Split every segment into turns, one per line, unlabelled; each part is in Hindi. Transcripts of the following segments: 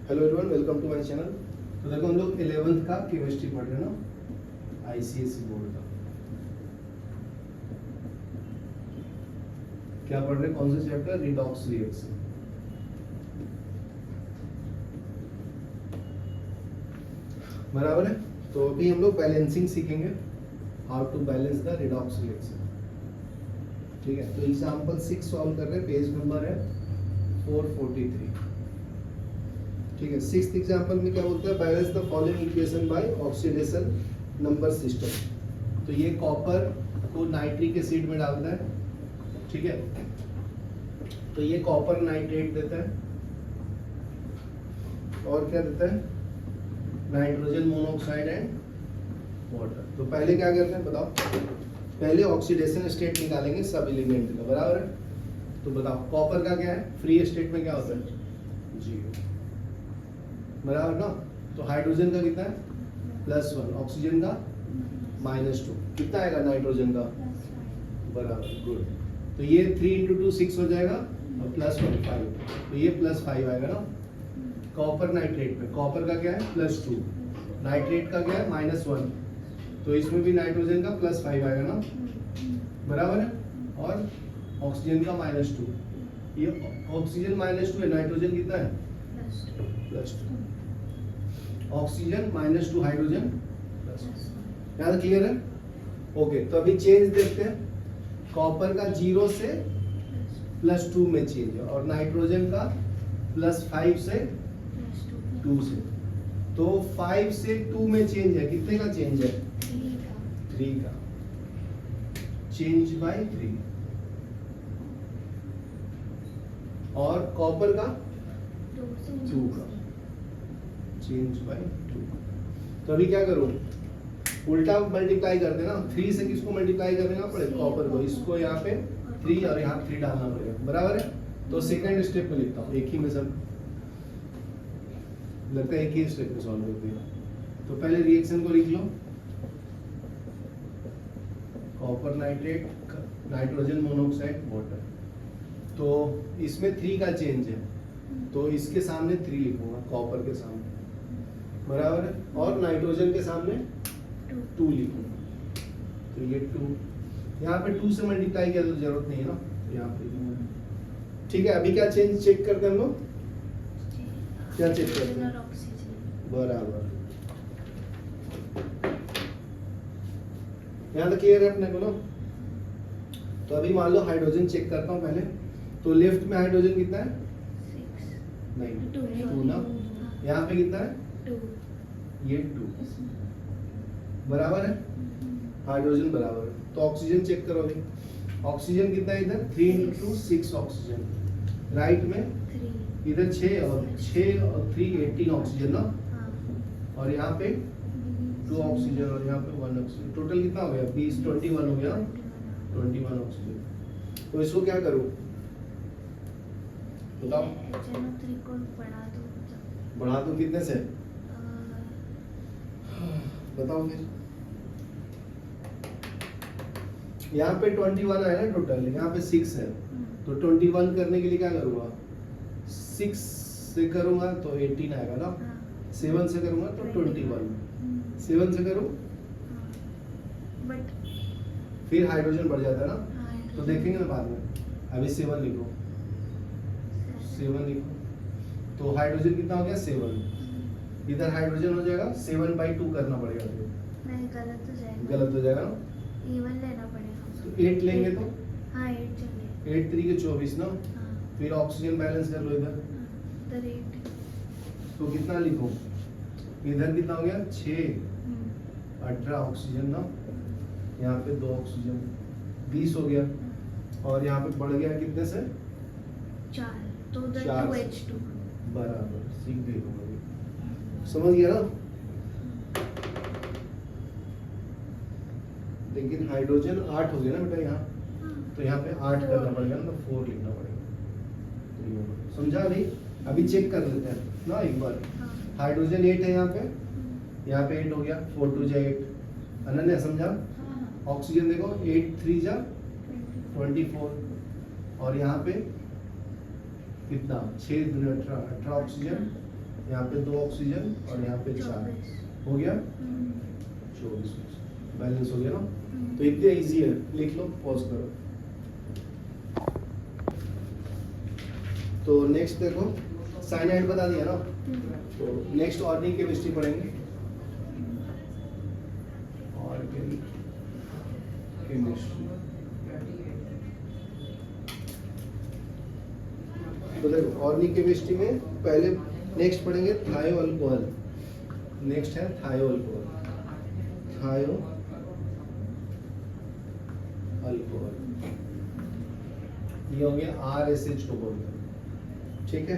Hello everyone, welcome to my channel. तो देखो हम लोग 11th का केमिस्ट्री पढ़ रहे हैं ना, आईसीएसई बोर्ड का। क्या पढ़ रहे हैं? कौन सा चैप्टर? Redox reaction. बराबर है। तो अभी हम लोग बैलेंसिंग सीखेंगे, how to balance the redox reaction. ठीक है, तो एग्जांपल 6 सॉल्व कर रहे हैं। पेज नंबर है 443। ठीक है, 6th एग्जांपल में क्या बोलता है? Balance the following equation by oxidation number system. तो ये कॉपर को नाइट्रिक एसिड में डालता है। ठीक है, तो ये कॉपर नाइट्रेट देता है और क्या देता है? Nitrogen monoxide and water. तो पहले क्या करते हैं बताओ? पहले ऑक्सीडेशन स्टेट निकालेंगे सब एलिमेंट का। बराबर है। तो बताओ कॉपर का क्या है? फ्री स्टेट में क्या होता है? 0। बराबर ना। तो हाइड्रोजन का कितना है? +1। ऑक्सीजन का -2। कितना आएगा नाइट्रोजन का? बराबर, गुड। तो ये 3 × 2 6 हो जाएगा और +1 5। तो ये +5 आएगा ना। कॉपर नाइट्रेट में कॉपर का क्या है? +2। नाइट्रेट का क्या है? -1। तो इसमें भी नाइट्रोजन का +5 आएगा ना। बराबर है। और ऑक्सीजन का -2। ये ऑक्सीजन -2 है, नाइट्रोजन कितना है? +2। Oxygen -2, hydrogen +1। यहाँ क्लियर है? ओके, तो अभी चेंज देखते हैं। कॉपर का 0 से +2 में चेंज है और नाइट्रोजन का +5 से 2 से। तो 5 से 2 में चेंज है। कितने का चेंज है? 3 का। Change bye 3। और कॉपर का 2 का चेंज बाय 2। तो अभी क्या करूं? उल्टा मल्टीप्लाई कर देना। 3 से किसको मल्टीप्लाई कर देना पड़ेगा? कॉपर को। इसको यहाँ पे 3 और यहाँ 3 डालना पड़ेगा। बराबर है। तो सेकंड स्टेप में लिखता हूँ, एक ही में सब लगता है, एक ही स्टेप में सॉल्व होती है। तो पहले रिएक्शन को लिख लो। Copper nitrate, nitrogen monoxide, water. तो इसमें 3 का चेंज है, तो इसके सामने 3 लिखूंगा, कॉपर के सामने। बराबर है। और नाइट्रोजन के सामने 2 लिखूंगा। तो ये 2 यहाँ पे 2 से मल्टीप्लाई किया तो जरूरत नहीं है ना, यहाँ पे। ठीक है, अभी क्या चेंज चेक करते हैं हम लोग? क्या चेक करते हैं? बराबर। यहाँ तक क्लियर है अपने को ना? तो अभी मान लो हाइड्रोजन चेक करता हूँ पहले। तो लेफ्ट में हाइड्रोजन कितना है? 6 नहीं 2 ना। यहाँ पे कितना है? 2। ये 2 बराबर है। हाइड्रोजन बराबर है। तो ऑक्सीजन चेक करो अभी। ऑक्सीजन कितना है इधर? 3 × 6 ऑक्सीजन। राइट में 3 इधर 6 और 3 18 ऑक्सीजन ना। और यहाँ पे 2 ऑक्सीजन और यहाँ पे 1 ऑक्सीजन। टोटल कितना हो गया? 20 21 हो गया। 21 ऑक्सीजन। तो इसको क्या करूँ बताओ? बढ़ा दो कितने से? बताओ फिर। यहाँ पे 21 है ना टोटल, यहाँ पे 6 है। तो 21 करने के लिए क्या करूँगा? 6 से करूँगा तो 18 आएगा ना। 7 से करूँगा तो 21। 7 से करूँ फिर हाइड्रोजन बढ़ जाता है ना। तो देखेंगे ना बाद में। अभी 7 लिखो, 7 लिखो। तो हाइड्रोजन कितना हो गया? 7। इधर हाइड्रोजन हो जाएगा 7/2 करना पड़ेगा।
नहीं,
गलत हो जाएगा ना।
इवन लेना पड़ेगा।
तो 8 लेंगे तो
हाँ 8 चलिए।
8 3 के 24 ना। फिर ऑक्सीजन बैलेंस कर लो इधर।
इधर 8।
तो कितना लिखो? इधर कितना हो गया? 6 18 ऑक्सीजन ना। यहाँ पे 2 ऑक्सीजन 20 हो गया। और यहाँ पे बढ़ गया कितने से?
4। तो उधर 2H2
बराबर। सीख गए तुम अभी, समझ गया ना? लेकिन हाइड्रोजन 8 हो गया ना बेटा यहाँ। तो यहाँ पे 8 करना पड़ेगा ना, तो 4 लिखना पड़ेगा। समझा? अभी चेक कर लेते हैं ना एक बार। हाइड्रोजन 8 है यहाँ पे 8 हो गया। 4 2 जा 8। अनन्या समझा? ऑक्सीजन देखो 8 3 जा 24। और यहाँ पे कितना? 6 2 18 18 ऑक्सीजन यहाँ पे 2 ऑक्सीजन और यहाँ पे 4
24
हो गया 24 बैलेंस हो गया ना। तो इतना इजी है, लिख लो, पॉज करो। तो नेक्स्ट देखो, साइनाइड बता दिया ना, तो नेक्स्ट ऑर्गेनिक केमिस्ट्री पढ़ेंगे। ऑर्गेनिक केमिस्ट्री तो देखो ऑर्गेनिक केमिस्ट्री में पहले नेक्स्ट पढ़ेंगे थायो अल्कोहल। नेक्स्ट है थायो अल्कोहल। थायो अल्कोहल ये हो गया RSH को बोलते हैं, ठीक है।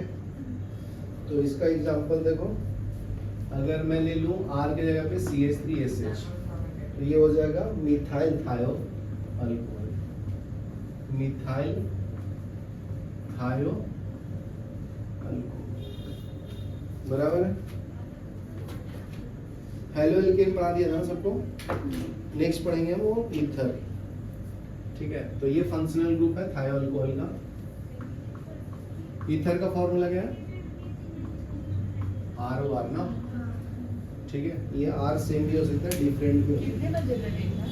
तो इसका एग्जांपल देखो, अगर मैं ले लूं R के जगह पे CH3SH, तो ये हो जाएगा मिथाइल थायो अल्कोहल। मिथाइल थायो अल्कोहल, बराबर है। हेलो एल्केन पढ़ा दिया था सबको। नेक्स्ट पढ़ेंगे वो ईथर, ठीक है। तो ये फंक्शनल ग्रुप है थायो अल्कोहल का। ईथर का फॉर्मूला क्या है? ROR ना, ठीक है। ये R सेम भी हो सकता है, डिफरेंट भी हो सकता
कितने बजे लगेगा?
है,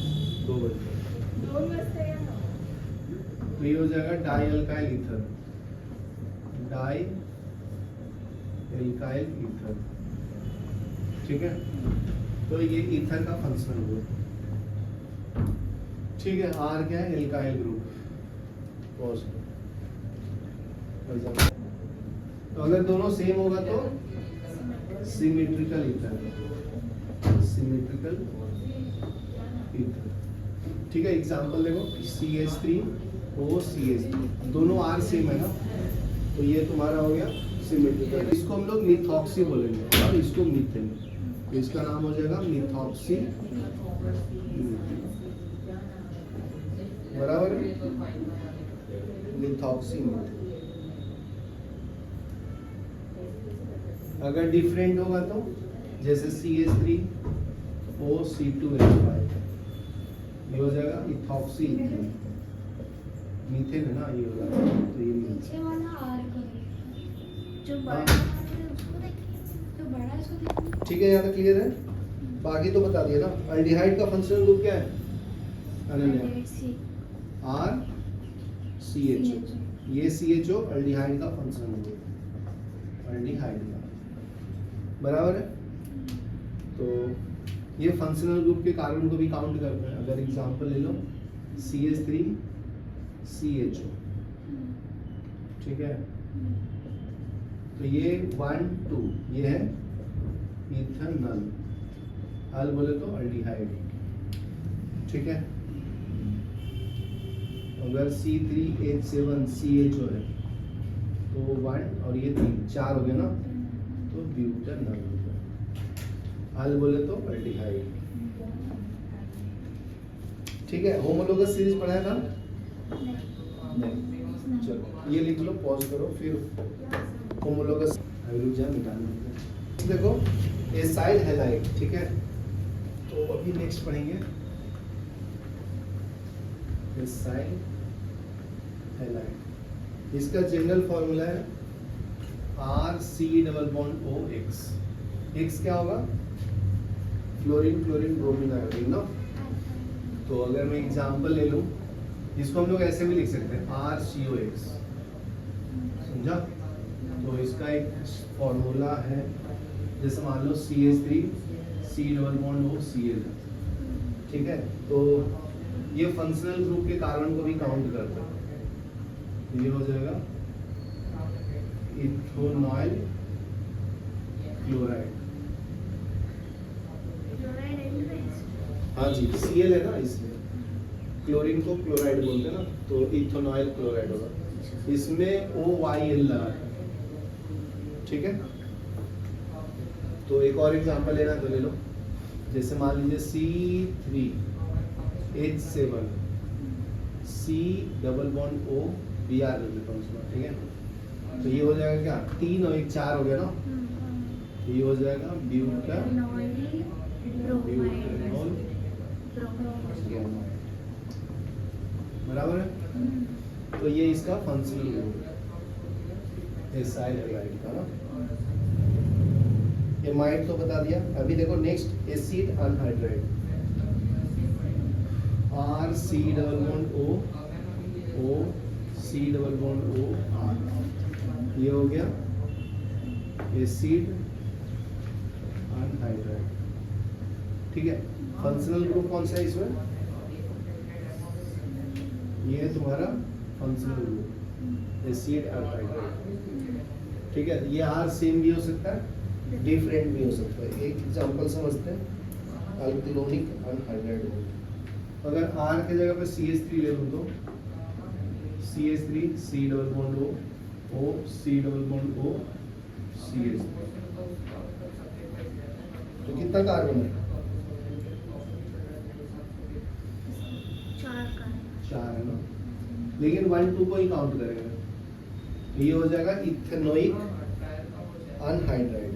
2 बजे।
2 बजे या 9?
तो ये हो जाएगा di alkyl ether. Di alkyl ether, ठीक है। तो ये ईथर का फंक्शनल ग्रुप, ठीक है। R क्या है? Alkyl group. पॉज। तो अगर दोनों सेम होगा तो सिमेट्रिकल ईथर। सिमेट्रिकल ईथर, ठीक है। एग्जांपल देखो, CH3OCH3, दोनों R सेम है ना, तो ये तुम्हारा हो गया सिमेट्रिकल। इसको हम लोग मिथॉक्सी बोलेंगे और इसको मीथेन, तो इसका नाम हो जाएगा मिथॉक्सी, बराबर है। Methoxy methane. अगर डिफरेंट होगा तो जैसे CH3OC2H5, ये हो जाएगा इथॉक्सी मीथेन है ना, ये होगा। तो ये
पीछे वाला R करो, जो बड़ा
हाँ।
है उसको देखिए, जो बड़ा है उसको देखिए।
ठीक है, यहाँ तक क्लियर है। बाकी तो बता दिया ना। अल्डिहाइड का फंक्शनल ग्रुप क्या है? अनन्या, RCH, ये CHO अल्डिहाइड का फंक्शनल ग्रुप, अल्डिहाइड का, बराबर है। तो ये फंक्शनल ग्रुप के कार्बन को भी काउंट करते हैं। अगर एग्जांपल ले लो CH3CHO, ठीक है। तो ये 1 2 ये है इथेनॉल, अल बोले तो अल्डिहाइड, ठीक है। अगर C3H7CHO है तो 1 और ये 3 4 हो गया ना, तो ब्यूटेनॉल हो गया। अल बोले तो अल्डिहाइड, ठीक है। होमोलोगस सीरीज पढ़ाया था? नहीं। चलो ये लिख लो, पॉज करो, फिर होमोलोगस रुक जा, मिटाने। देखो एसाइल हैलाइड, ठीक है। तो अभी नेक्स्ट पढ़ेंगे एसाइल हैलाइड। इसका जनरल फॉर्मूला है RC≡OX। X क्या होगा? फ्लोरीन, क्लोरीन, ब्रोमीन, आयोडीन ना। तो अगर मैं एग्जांपल ले लूं, इसको हम लोग ऐसे भी लिख सकते हैं RCOX, समझा। तो इसका एक फॉर्मूला है, जैसे मान लो CH3 C≡OCl, ठीक है। तो ये फंक्शनल ग्रुप के कार्बन को भी काउंट करता है। ये हो जाएगा ethanol chloride.
Chloride and base.
हाँ जी, Cl है ना, इसमें क्लोरीन को क्लोराइड बोलते हैं ना, तो इथेनॉल क्लोराइड होगा। इसमें OYl लगा है, ठीक है। तो एक और एग्जांपल लेना तो ले लो, जैसे मान लीजिए C3H7 C≡O Br ले लेता हूँ उसमें, ठीक है। तो ये हो जाएगा क्या? 3 और 1 4 हो गया ना, तो ये हो जाएगा ब्यूटेनॉल, बराबर है। तो ये इसका फंक्शनल ग्रुप है एसाइल हैलाइड का ना। एमाइड तो बता दिया। अभी देखो next acid anhydride, R C double bond O C double bond O R, ये हो गया एसिड अनहाइड्राइड। ठीक है, फंक्शनल ग्रुप कौन सा है इसमें? ये है तुम्हारा फंक्शनल ग्रुप एसिड अनहाइड्राइड। ठीक है, ये आर सेम भी हो सकता है, डिफरेंट भी हो सकता है। एक एग्जांपल समझते हैं, अल्कोहलिक अनहाइड्राइड। अगर आर के जगह पे CH3 ले लूं तो CH3 C double bond O C double bond O CH3, तो कितना कार्बन है?
4 का
4 है ना, लेकिन 1 2 को ही काउंट करेंगे। ये हो जाएगा इथेनोइक अनहाइड्राइड,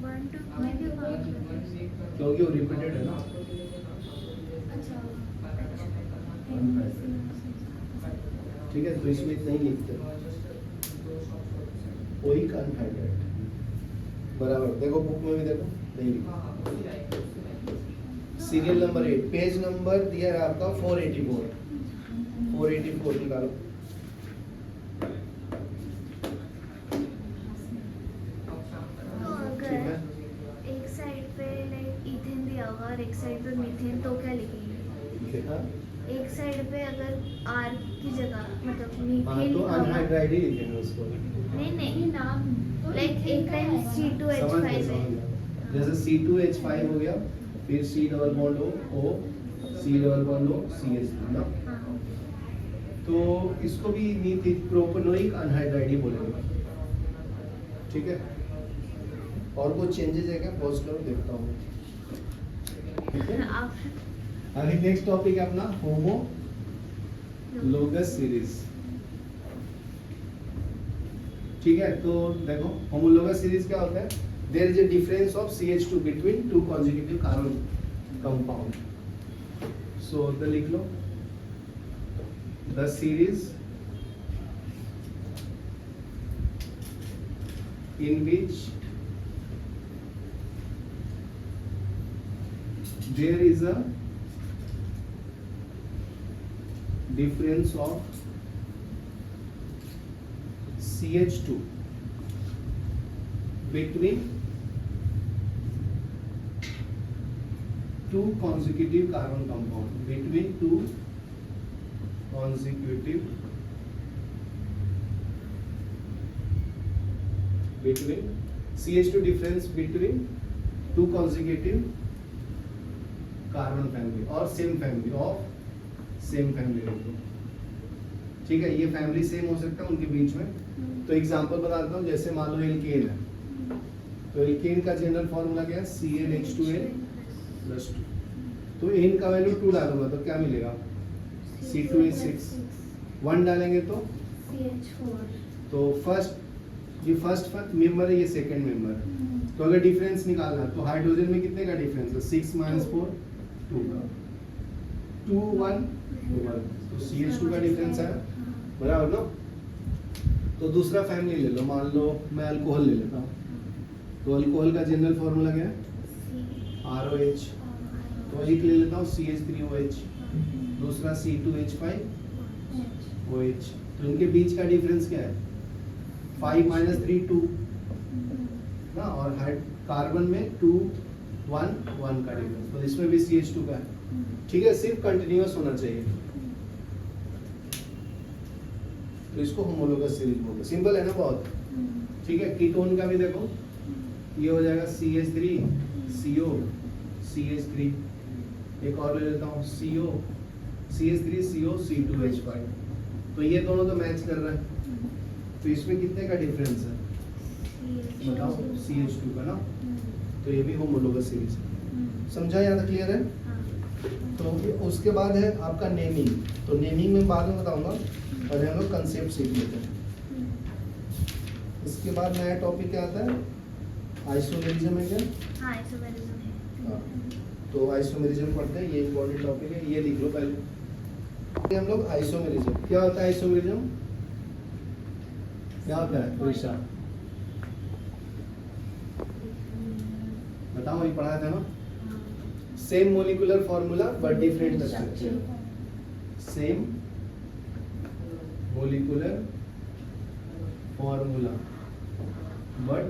1 2 में भी होगा।
क्योंकि वो रिपीटेड है ना।
अच्छा
ठीक है, तो इसमें इतना ही लिखते हैं, ओइक अनहाइड्राइड बराबर। देखो बुक में भी देखो, नहीं लिखा। सीरियल नंबर 8, पेज नंबर दिया है आपका 484 निकालो।
तो
ठीक है,
अगर एक साइड पे लाइक इथेन दिया होगा और एक साइड पे मीथेन, तो क्या लिखेंगे?
लिखा।
एक साइड पे अगर आर की जगह मतलब
हाँ,
मीथेन
तो
लिखा होगा।
अनहाइड्राइड ही लिखेंगे उसको।
नहीं नाम लाइक एक टाइम
समझ
C2H5
गए,
है।
समझ गए। जैसे C2H5 हो गया, फिर C double bond O C double bond O CH3 ना,
हाँ।
तो इसको भी प्रोपेनोइक अनहाइड्राइड ही बोलेंगे। ठीक है, और कुछ चेंजेस है क्या? पॉज करो, देखता हूँ। ठीक है,
आप
आगे नेक्स्ट टॉपिक है अपना होमोलोगस सीरीज। ठीक है, तो देखो होमोलोगस सीरीज क्या होता है? There is a difference of CH2 between two consecutive carbon compound. So the लिख लो, the series in which there is a difference of CH2 between two consecutive carbon compound, between two consecutive between CH2 difference between two consecutive carbon family और same family of same family रखो। ठीक है, ये फैमिली सेम हो सकता है उनके बीच में। तो एग्जांपल बताता हूँ, जैसे मान लो एल्केन है, तो एल्केन का जनरल फॉर्मूला क्या है? CnH2n+2। तो n का वैल्यू 2 डालूंगा तो क्या मिलेगा? C2H6। 1 डालेंगे तो
CH4।
तो ये फर्स्ट मेंबर है, ये सेकंड मेंबर है। तो अगर डिफरेंस निकालना तो हाइड्रोजन में कितने का डिफरेंस है? 6 - 4 2 का, 2 1 1, तो CH2 का डिफरेंस है बराबर ना। तो दूसरा फैमिली ले लो, मान लो मैं अल्कोहल ले लेता हूँ, तो अल्कोहल का जनरल फॉर्मूला क्या है? ROH। तो एक ले लेता हूँ CH3OH, दूसरा C2H5OH। तो इनके बीच का डिफरेंस क्या है? 5 - 3 2 ना, और कार्बन में 2 1 1 का डिफरेंस, तो इसमें भी CH2 का है। ठीक है, सिर्फ कंटिन्यूअस होना चाहिए, तो इसको होमोलोगस सीरीज बोलते हैं। सिंपल है ना बहुत। ठीक है, कीटोन का भी देखो, ये हो जाएगा CH3 CO CH3, एक और ले लेता हूँ CO CH3 CO C2H5, तो ये दोनों तो मैच कर रहे हैं। तो इसमें कितने का डिफरेंस है बताओ? CH2 का ना, तो ये भी होमोलोगस सीरीज है। समझा? यहाँ तक क्लियर है? तो उसके बाद है आपका नेमिंग। तो नेमिंग में बाद में बताऊंगा, और हम लोग कंसेप्ट सीख लेते हैं। इसके बाद नया टॉपिक क्या आता है? आइसोमेरिज्म है क्या?
हाँ, आइसोमेरिज्म है।
हाँ, तो आइसोमेरिज्म पढ़ते हैं, ये इम्पोर्टेंट टॉपिक है, ये लिख लो पहले। हम लोग आइसोमेरिज्म, क्या होता है आइसोमेरिज्म? क्या होता है? बताओ, ये पढ़ा था ना, same molecular formula but different structure, same molecular formula but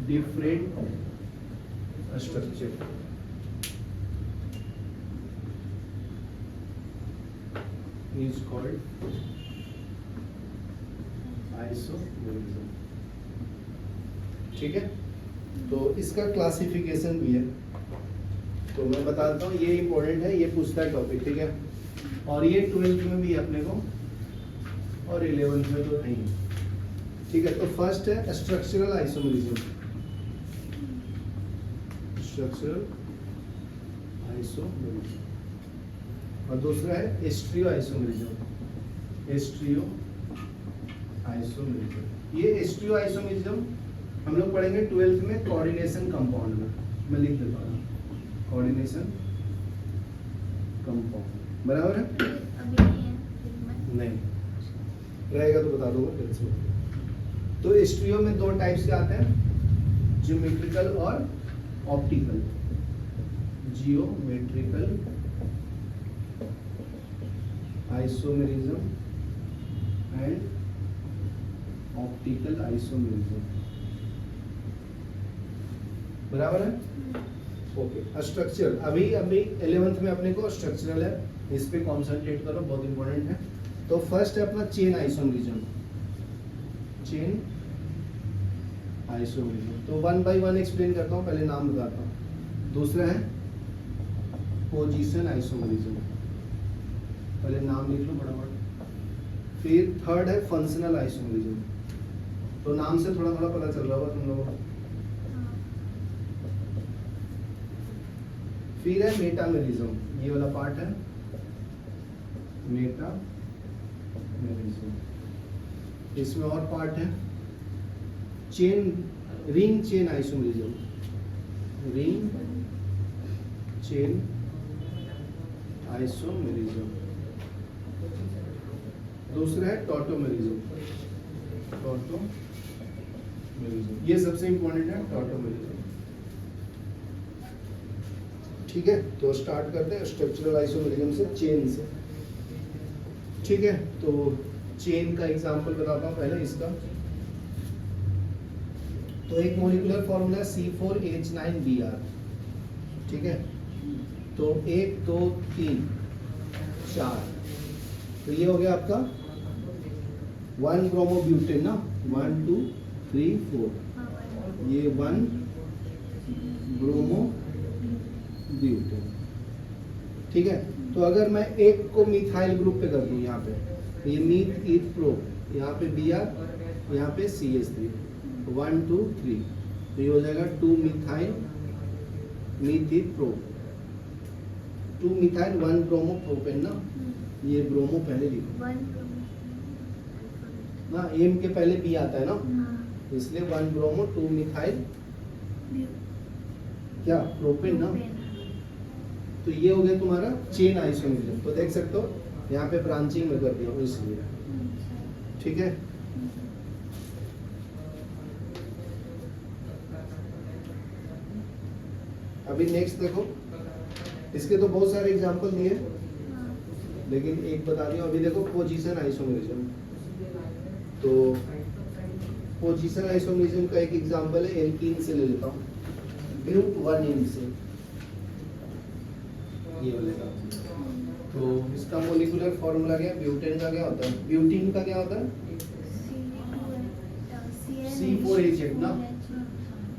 different structure is called isomerism. ठीक है, तो इसका क्लासिफिकेशन भी है, तो मैं बताता हूँ, ये इंपॉर्टेंट है, ये पूछता है टॉपिक। ठीक है, और ये 12th में भी है अपने को और 11th में तो नहीं। ठीक है, तो फर्स्ट है स्ट्रक्चरल आइसोमेरिज्म, स्ट्रक्चरल आइसोमेरिज्म, और दूसरा है एस्ट्रियो आइसोमेरिज्म, एस्ट्रियो आइसोमेरिज्म। ये एस्ट्रियो आइसोमेरिज्म हम लोग पढ़ेंगे 12th में कोऑर्डिनेशन कंपाउंड में, मैं लिख देता हूँ, कोऑर्डिनेशन कंपाउंड, बराबर है?
अभी नहीं है फिर में।
नहीं रहेगा तो बता दूंगा फिर से। तो एस्ट्रियो में दो टाइप्स के आते हैं, ज्योमेट्रिकल और optical. Geometrical isomerism and optical isomerism, बराबर है? ओके, स्ट्रक्चर अभी 11th में अपने को स्ट्रक्चरल है, इस पे कॉन्सेंट्रेट करो, बहुत इंपॉर्टेंट है। तो फर्स्ट है अपना चेन आइसोमेरिज्म, चेन आइसोमेरिज्म। तो 1 by 1 एक्सप्लेन करता हूँ, पहले नाम बताता हूँ। दूसरा है पोजीशन आइसोमेरिज्म, पहले नाम लिख लो फटाफट। फिर थर्ड है फंक्शनल आइसोमेरिज्म, तो नाम से थोड़ा थोड़ा पता चल रहा होगा तुम लोगों को। फिर है मेटामेरिज्म, ये वाला पार्ट है मेटामेरिज्म, इसमें और पार्ट है chain, ring chain isomerism, ring chain isomerism. दूसरा है टॉटोमेरिज्म, टॉटोमेरिज्म, ये सबसे इंपॉर्टेंट है टॉटोमेरिज्म। ठीक है, तो स्टार्ट करते हैं स्ट्रक्चरल आइसोमेरिज्म से, चेन से। ठीक है, तो चेन का एग्जांपल बताता हूँ पहले इसका। तो एक मॉलिक्यूलर फॉर्मूला है C4H9Br। ठीक है, तो 1 2 3 4, तो ये हो गया आपका 1 ब्रोमोब्यूटेन ना, 1 2 3 4, ये 1 ब्रोमोब्यूटेन। ठीक है, तो अगर मैं एक को मिथाइल ग्रुप पे कर दूं, यहाँ पे तो ये मीथ ईथ प्रो, यहाँ पे Br, यहाँ पे CH3, 1 2 3, तो ये हो जाएगा 2 methyl meth eth pro, 2 methyl 1 bromo propane ना, ये ब्रोमो पहले लिखो ना, एम के पहले बी आता है ना, इसलिए 1 ब्रोमो 2 मिथाइल क्या प्रोपेन ना। तो ये हो गया तुम्हारा चेन आइसोमेरिज्म। तो देख सकते हो यहाँ पे ब्रांचिंग में कर दिया हूँ इसलिए। ठीक है, अभी नेक्स्ट देखो, इसके तो बहुत सारे एग्जांपल दिए, लेकिन एक बता दिया अभी। देखो पोजीशन आइसोमेरिज्म, तो पोजीशन आइसोमेरिज्म का एक एग्जांपल है, एल्कीन से ले लेता हूँ, ब्यूट 1 से, ये वाले का। तो इसका मोलिकुलर फॉर्मूला क्या है, ब्यूटेन का क्या होता है, ब्यूटीन का क्या होता है, C4H8 ना।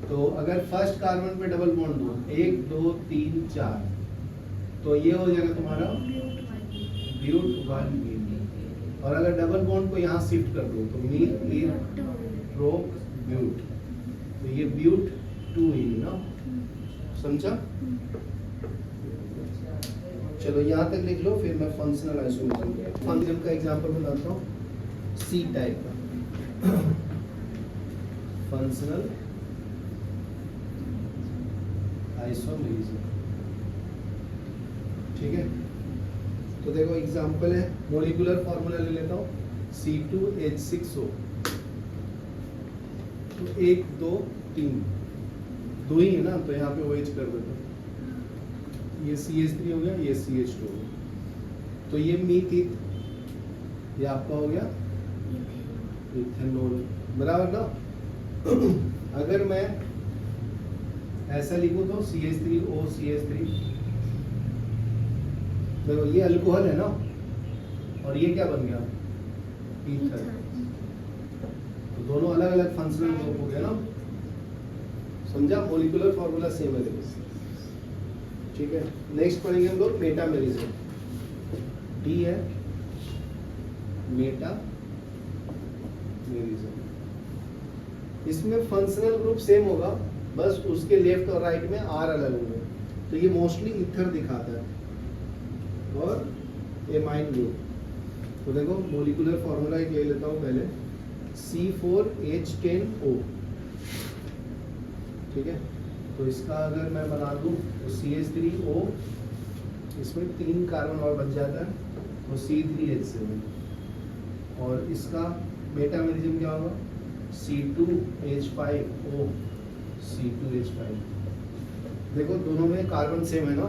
तो अगर फर्स्ट कार्बन पे डबल बॉन्ड दो, 1 2 3 4, तो ये हो जाएगा तुम्हारा ब्यूट 1। और अगर डबल बॉन्ड को यहाँ शिफ्ट कर दो तो मीथ ईथ प्रो ब्यूट, तो ये ब्यूट 2 ना, समझा? चलो यहाँ तक लिख लो, फिर मैं फंक्शनल आइसोमेरिज्म का एग्जांपल बताता हूँ, सी टाइप का फंक्शनल आइसोमेरिज्म। ठीक है, तो देखो एग्जांपल है, मॉलिक्यूलर फॉर्मूला ले लेता हूँ, C2H6O, तो 1 2 3, दो ही है ना, तो यहाँ पे OH कर देते हैं। ये CH3 हो गया, ये CH2 हो गया, तो ये मीथित, ये आपका हो गया इथेनॉल, बराबर ना। अगर मैं ऐसा लिखूं तो CH3O CH3, देखो ये अल्कोहल है ना, और ये क्या बन गया, ईथर। तो दोनों अलग अलग फंक्शनल ग्रुप हो गया ना, समझा। मॉलिक्यूलर फॉर्मूला सेम है देखो, ठीक है। नेक्स्ट पढ़ेंगे हम लोग मेटामेरिज्म। डी है मेटामेरिज्म। इसमें फंक्शनल ग्रुप सेम होगा, बस उसके लेफ्ट और राइट में आर अलग होंगे। तो ये मोस्टली ईथर दिखाता है, और एमाइन ग्रुप। तो देखो मॉलिक्यूलर फॉर्मूला एक ले लेता हूँ पहले, C4H10O, ठीक है। तो इसका अगर मैं बना दूँ तो CH3O, इसमें 3 कार्बन और बच जाता है, तो C3H7। और इसका मेटामेरिज्म क्या होगा, C2H5O C2H5। देखो दोनों में कार्बन सेम है ना,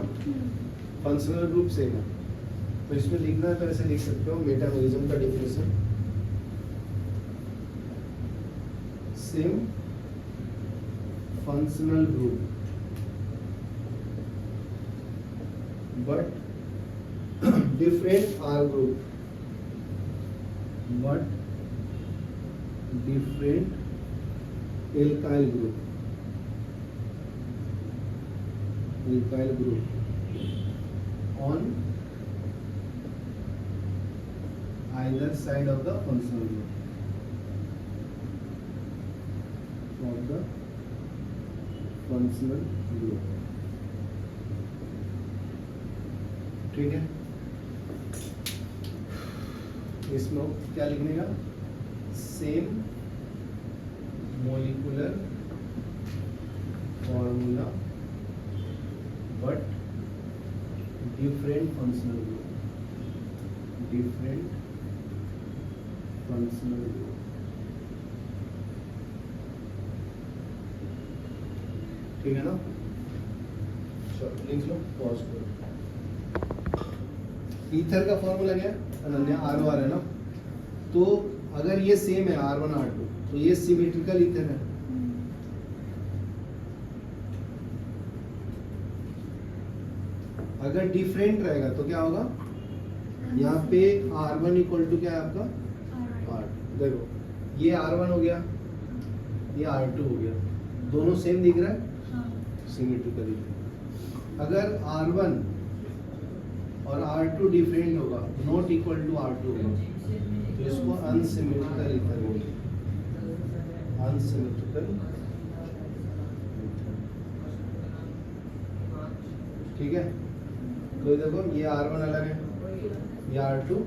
फंक्शनल ग्रुप सेम है, तो इसमें लिखना है तो ऐसे लिख सकते हो मेटामेरिज्म का definition, same functional group but different R group, but different alkyl group, alkyl group on either side of the functional group, of the functional group, ठीक है। इसमें क्या लिखने का, same molecular formula but different functional group, different functional group, ठीक है ना। चलो लिख लो, पॉज करो। ईथर का फॉर्मूला क्या है, अनन्या R2R है ना, तो अगर ये सेम है R1 R2, तो ये सिमेट्रिकल ईथर है। अगर डिफरेंट रहेगा तो क्या होगा, यहाँ पे R1 इक्वल टू क्या है आपका, R, देखो ये R1 हो गया, ये R2 हो गया, दोनों सेम दिख रहा है, सिमेट्रिकली। अगर R1 और R2 डिफरेंट होगा, नॉट इक्वल टू R2 होगा, तो इसको अनसिमेट्रिकल ईथर बोलते हैं, अनसिमेट्रिकल, ठीक है। तो देखो ये R1 अलग है, ये R2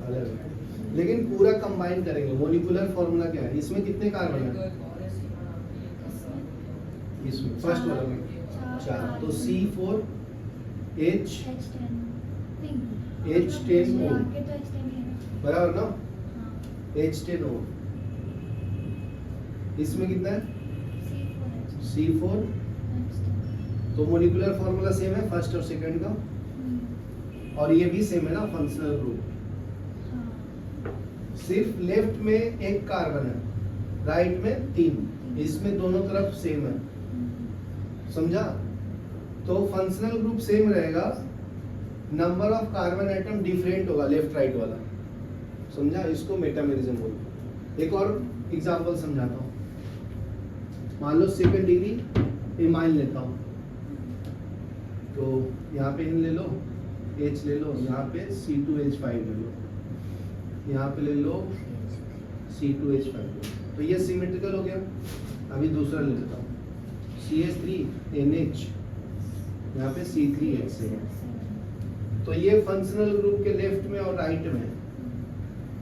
अलग है, लेकिन पूरा कंबाइन करेंगे। मॉलिक्यूलर फॉर्मूला क्या है, इसमें कितने कार्बन है, इसमें फर्स्ट वाला में 4, तो C4H H10O, बराबर ना, H10O। इसमें कितना है, C4, तो मॉलिक्यूलर फॉर्मूला सेम है फर्स्ट और सेकंड का, और ये भी सेम है ना, फंक्शनल ग्रुप। सिर्फ लेफ्ट में एक कार्बन है, राइट में 3, इसमें दोनों तरफ सेम है, समझा। तो फंक्शनल ग्रुप सेम रहेगा, number of carbon atom different होगा लेफ्ट राइट वाला, समझा। इसको मेटामेरिज्म बोलते हैं। एक और एग्जांपल समझाता हूँ, मान लो सेकंड डिग्री एमाइन लेता हूँ, तो यहाँ पे इन ले लो, H ले लो, यहाँ पे C2H5 ले लो, यहाँ पे ले लो C2H5 ले लो, तो ये सिमेट्रिकल हो गया। अभी दूसरा ले लेता हूँ, CH3NH, यहाँ पे C3H है, तो ये फंक्शनल ग्रुप के लेफ्ट में और राइट में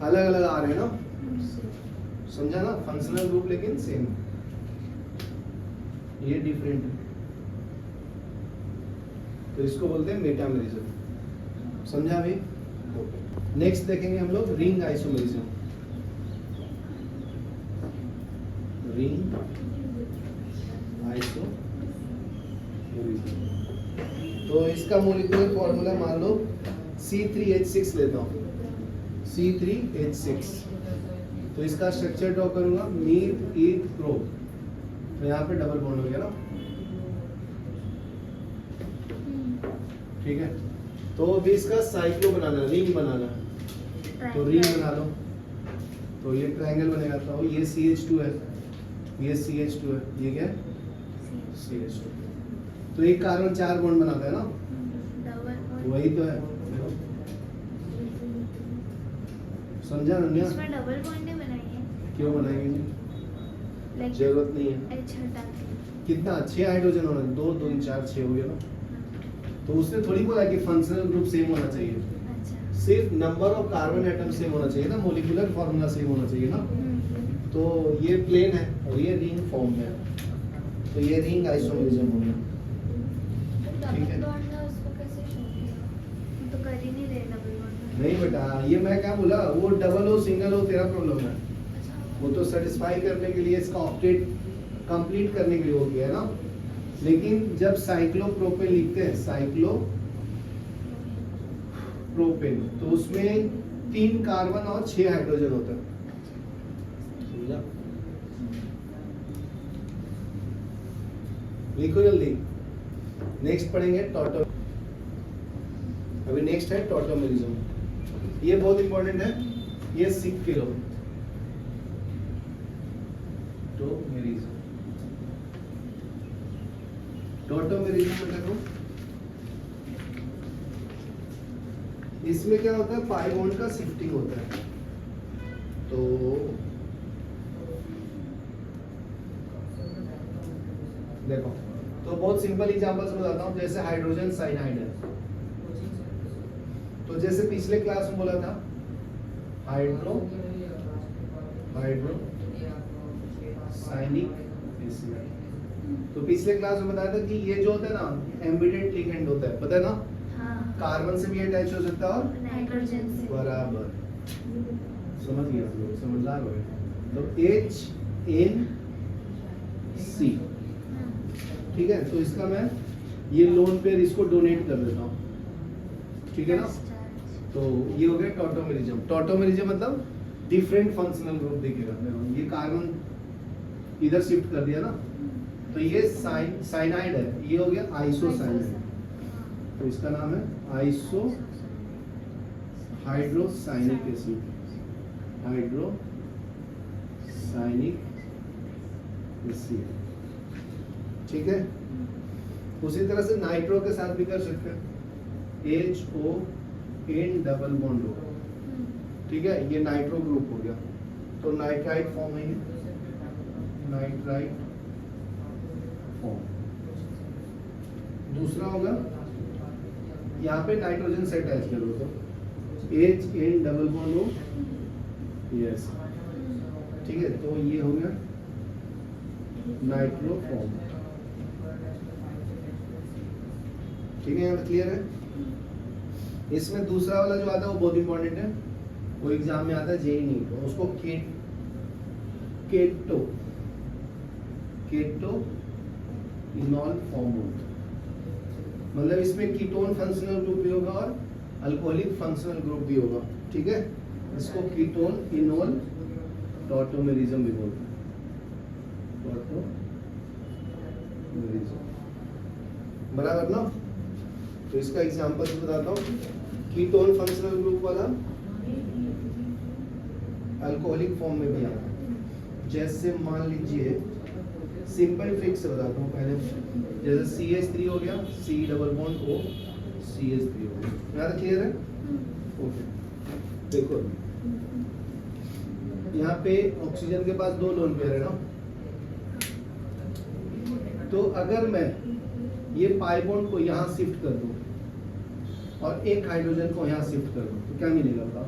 अलग अलग आ रहे हैं ना, समझा ना, फंक्शनल ग्रुप लेकिन सेम, ये डिफरेंट है, तो इसको बोलते हैं मेटामेरिज्म, समझा भी। नेक्स्ट देखेंगे हम लोग रिंग आइसोमेरिज्म। Ring iso. तो इसका मोलिकुलर फॉर्मूला मान लो C3H6 लेता हूँ, C3H6। तो इसका स्ट्रक्चर ड्रॉ करूंगा, मीथ ईथ प्रो। तो यहाँ पे डबल बॉन्ड हो गया ना, ठीक है। तो अभी इसका साइक्लो बनाना, रिंग बनाना, तो रिंग बना लो। तो ये ट्रायंगल बनेगा। तो ये CH2 है, ये CH2 है, ये क्या है CH2। तो एक कार्बन 4 बॉन्ड बनाता है ना,
डबल
वही तो है। देखो, समझा नन्या?
इसमें डबल बॉन्ड नहीं बनाई है,
क्यों बनाएंगे नहीं?
लाइक
जरूरत नहीं है।
H हटा के।
कितना 6 हाइड्रोजन होना, 2 2 4 6 हो गया ना। तो उसने थोड़ी बोला कि फंक्शनल ग्रुप सेम होना चाहिए,
अच्छा।
सिर्फ number of carbon atom same होना चाहिए ना, मोलिकुलर फॉर्मूला सेम होना चाहिए ना। तो ये प्लेन है और ये रिंग फॉर्म में है, तो ये रिंग आइसोमेरिज्म हो गया। ठीक है।
डबल बॉन्ड है, उसको कैसे शो किया? हम तो कर ही नहीं रहे डबल बॉन्ड।
नहीं बेटा, ये मैं क्या बोला, वो डबल हो सिंगल हो तेरा प्रॉब्लम है,
अच्छा।
वो तो सेटिस्फाई करने के लिए, इसका ऑक्टेट कंप्लीट करने के लिए हो गया है ना। लेकिन जब साइक्लोप्रोपेन लिखते हैं, साइक्लोप्रोपेन, तो उसमें 3 कार्बन और 6 हाइड्रोजन होता है, समझा? लिखो जल्दी। नेक्स्ट पढ़ेंगे टॉटो। अभी नेक्स्ट है टॉटोमेरिज्म, ये बहुत इंपॉर्टेंट है, ये सीख के लो। टॉटोमेरिज्म, टॉटोमेरिज्म में देखो, इसमें क्या होता है, पाई बॉन्ड का शिफ्टिंग होता है। तो देखो, तो बहुत सिंपल एग्जांपल से बताता हूँ। जैसे हाइड्रोजन साइनाइड है, तो जैसे पिछले क्लास में बोला था हाइड्रो साइनिक एसिड। तो पिछले क्लास में बताया था कि ये जो होता है ना, एम्बिडेंट लिगेंड होता है, पता है ना,
हाँ,
कार्बन से भी अटैच हो सकता है और
नाइट्रोजन से।
बराबर, समझ गया आप लोग, समझदार हो गए। तो HNC,
हाँ।
ठीक है। तो इसका मैं ये लोन पेयर इसको डोनेट कर देता हूँ, ठीक है ना। तो ये हो गया टॉटोमेरिज्म। टॉटोमेरिज्म मतलब डिफरेंट फंक्शनल ग्रुप दिखेगा। देखो, ये कार्बन इधर शिफ्ट कर दिया ना, तो ये साइनाइड है, ये हो गया आइसोसाइनाइड। तो इसका नाम है iso hydrocyanic acid, hydrocyanic acid, ठीक है। उसी तरह से नाइट्रो के साथ भी कर सकते हैं, HON डबल बॉन्ड हो, ठीक है। ये नाइट्रो ग्रुप हो गया, तो नाइट्राइट फॉर्म है, नाइट्राइट फॉर्म। दूसरा होगा, यहाँ पे नाइट्रोजन से अटैच कर दो, तो HN डबल बॉन्ड हो, यस, ठीक है। तो ये हो गया नाइट्रो फॉर्म, ठीक है। यहाँ पे क्लियर है। इसमें दूसरा वाला जो आता है वो बहुत इंपॉर्टेंट है, वो एग्जाम में आता है JEE को, उसको केटो इनॉल फॉर्म बोलते हैं। मतलब इसमें कीटोन फंक्शनल ग्रुप भी होगा और अल्कोहलिक फंक्शनल ग्रुप भी होगा, ठीक है। इसको कीटोन इनॉल टॉटोमेरिज्म भी बोलते हैं, टॉटोमेरिज्म, बराबर ना। तो इसका एग्जांपल बताता हूँ। कीटोन फंक्शनल ग्रुप वाला अल्कोहलिक फॉर्म में भी आता है। जैसे मान लीजिए, सिंपल ट्रिक से बताता हूँ पहले। जैसे CH3 हो गया, C double bond O, CH3 हो गया। यहाँ तक क्लियर है? ओके, देखो यहाँ पे ऑक्सीजन के पास 2 लोन पेयर है ना। तो अगर मैं ये पाई बॉन्ड को यहाँ शिफ्ट कर दूँ और एक हाइड्रोजन को यहाँ शिफ्ट कर दूँ, तो क्या मिलेगा बताओ?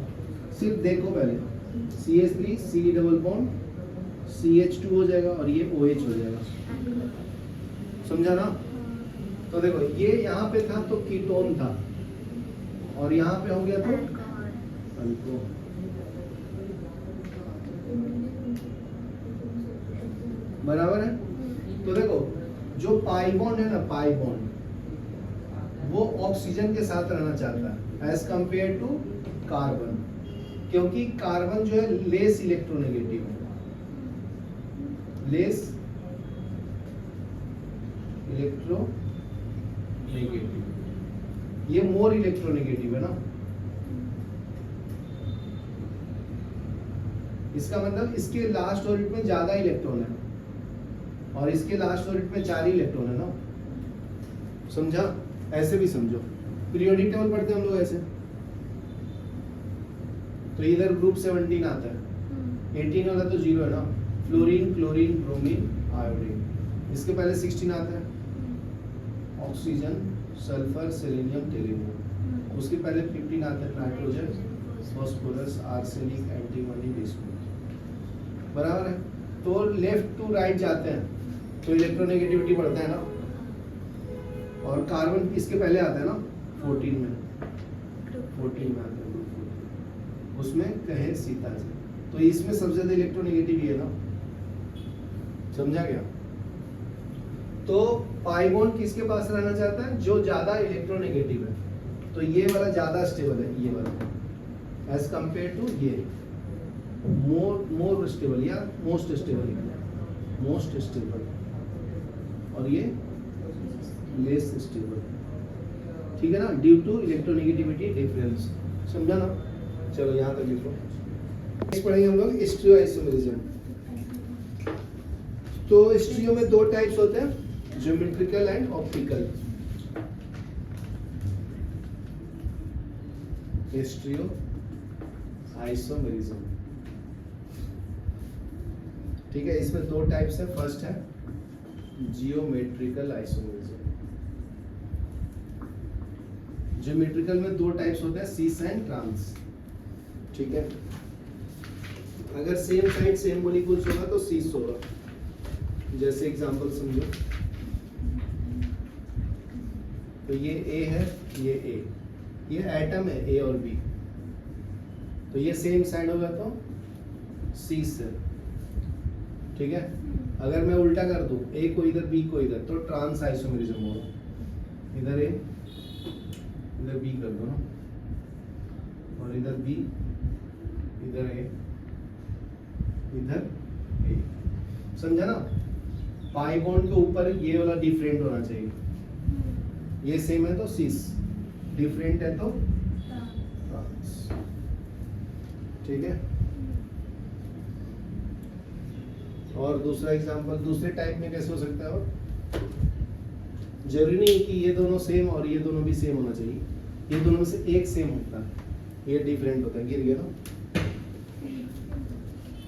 सिर्फ देखो पहले, CH3 C double bond CH2 हो जाएगा और ये OH हो जाएगा, समझा ना। तो देखो, ये यहाँ पे था तो कीटोन था और यहाँ पे हो गया तो अल्कोहल। बराबर है। तो देखो, जो पाई बॉन्ड है ना, पाई बॉन्ड वो ऑक्सीजन के साथ रहना चाहता है एज कंपेयर टू कार्बन, क्योंकि कार्बन जो है लेस इलेक्ट्रोनेगेटिव है, लेस इलेक्ट्रोनेगेटिव, ये मोर इलेक्ट्रोनेगेटिव है ना। इसका मतलब इसके लास्ट ऑर्बिट में ज्यादा इलेक्ट्रॉन है और इसके लास्ट ऑर्बिट में 4 इलेक्ट्रॉन है ना, समझा? ऐसे भी समझो, पीरियोडिक टेबल पढ़ते हैं हम लोग ऐसे, तो इधर ग्रुप 17 आता है, 18 वाला तो 0 है ना, फ्लोरीन, क्लोरीन, ब्रोमीन, आयोडीन। इसके पहले 16 आता है, ऑक्सीजन, सल्फर, सेलेनियम, टेलिनियम। उसके पहले 15 आता है, नाइट्रोजन, फास्फोरस, आर्सेनिक, एंटीमनी, डिस्मस। बराबर है। तो लेफ्ट टू राइट जाते हैं तो इलेक्ट्रोनेगेटिविटी बढ़ता है ना, और कार्बन इसके पहले आता है ना 14 में, 14 में आता है, उसमें कहे सीता जी, तो इसमें सबसे ज्यादा इलेक्ट्रोनेगेटिव है ना, समझा गया? तो पाई बॉन्ड किसके पास रहना चाहता है? जो ज्यादा इलेक्ट्रोनेगेटिव है, तो ये वाला ज्यादा स्टेबल है, ये वाला एज कंपेयर टू ये मोर स्टेबल या मोस्ट स्टेबल, मोस्ट स्टेबल, और ये लेस स्टेबल, ठीक है ना, ड्यू टू इलेक्ट्रोनेगेटिविटी डिफरेंस। समझा ना? चलो यहाँ तक लिखो। नेक्स्ट पढ़ेंगे हम लोग स्टीरियो आइसोमेरिज्म। तो स्टीरियो में 2 टाइप्स होते हैं, geometrical and optical. Stereo isomerism, ठीक है। इसमें 2 टाइप्स है। फर्स्ट है जियोमेट्रिकल आइसोमेरिज्म। ज्योमेट्रिकल में 2 टाइप्स होते हैं, सीस एंड ट्रांस, ठीक है। अगर सेम साइड सेम मॉलिक्यूल्स होगा तो सीस होगा। जैसे एग्जांपल समझो, तो ये ए है, ये ए, ये एटम है ए और बी, तो ये सेम साइड होगा तो सीस है, ठीक है। अगर मैं उल्टा कर दूं, ए को इधर बी को इधर, तो ट्रांस आइसोमेरिज्म होगा। इधर ए इधर बी कर दो ना, और इधर बी इधर ए इधर ए, समझा ना? पाई बॉन्ड के ऊपर ये वाला डिफरेंट होना चाहिए, ये सेम है तो सीस, डिफरेंट है तो ट्रांस, ठीक है। और दूसरा एग्जांपल दूसरे टाइप में कैसे हो सकता है? और जरूरी नहीं कि ये दोनों सेम और ये दोनों भी सेम होना चाहिए, ये दोनों में से एक सेम होता है, ये डिफरेंट होता है। गिर गया ना,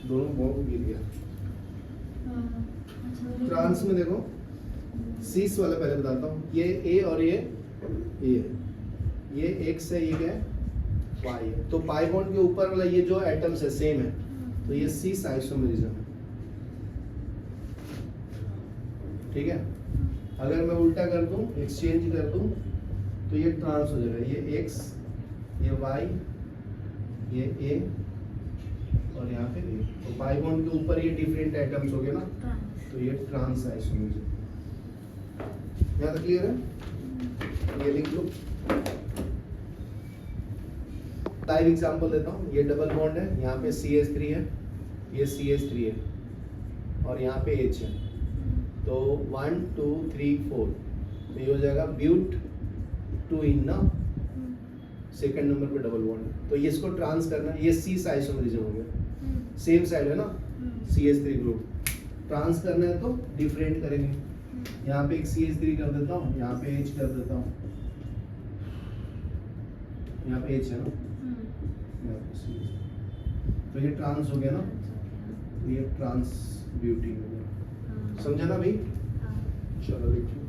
दोनों बहुत गिर गया। ट्रांस में देखो, सीस वाला पहले बताता हूँ, ये ए और ये एक्स है, ये क्या है? वाई है। तो पाई बॉन्ड के ऊपर वाला ये जो एटम्स है सेम है, तो ये सीस आइसोमेरिज्म है, ठीक है। अगर मैं उल्टा कर दूं, एक्सचेंज कर दूं, तो ये ट्रांस हो जाएगा, ये एक्स, ये वाई, ये ए, और यहाँ पे ए। तो पाई बॉन्ड के ऊपर ये डिफरेंट एटम्स हो गए ना, तो ये ट्रांस आइसोमेरिज्म। यहाँ तक क्लियर है? ये लिख लो। लाइव एग्जांपल देता हूँ। ये डबल बॉन्ड है, यहाँ पे CH3 है, ये CH3 है, और यहाँ पे H है, तो 1 2 3 4, तो ये हो जाएगा ब्यूट 2 इन ना, सेकंड नंबर पे डबल बॉन्ड है, तो ये इसको ट्रांस करना है, ये सीस आइसोमेरिज्म हो गया, सेम साइड है ना, CH3 ग्रुप, ट्रांस करना है तो डिफरेंट करेंगे। यहाँ पे एक CH3 कर देता हूँ, यहाँ पे H कर देता हूँ, यहाँ पे H है ना, यहाँ पे CH, तो ये ट्रांस हो गया ना, ये ट्रांस ब्यूटी हो गया। समझा ना भाई? चलो देखिए।